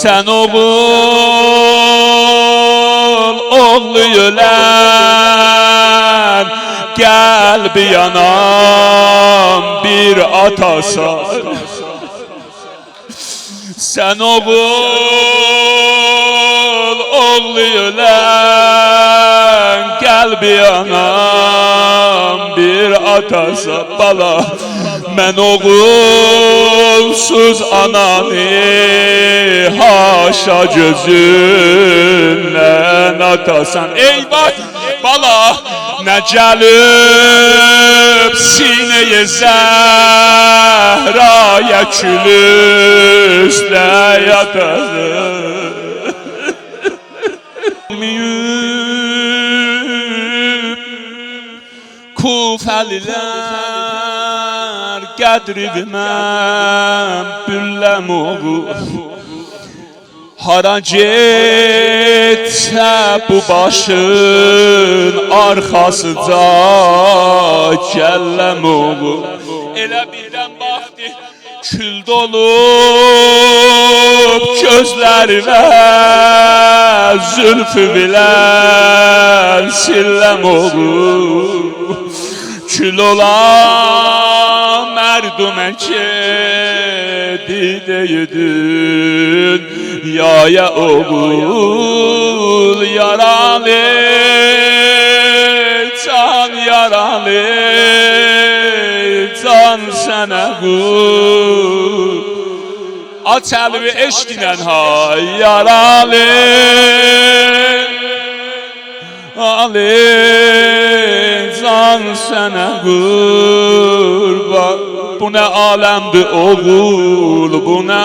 Sen oğul oğluyulen gel bir yanam bir atasan. Sen oğul oğluyulen gel bir yanam bir atasan bala. Men oğulsuz ananı haşa gözünden atasan. Eyvah bala ne gelip sineye Zehra'ya külüsle yatasın. Kufeliler qədri bilməm bülləm oğul. Hara getsə bu başın arxasıca gəlləm oğul. Elə birdən baxdı kül dolub gözlərinə zülfü bilən silləm oğul. Kül olan merdumə kedi deydin yaya oğul yaralı can yaralı can sənə qul. Aç əlvi eşqinən hay yaralı Ali can sənə qurban. Bu nə aləmdir oğul, bu nə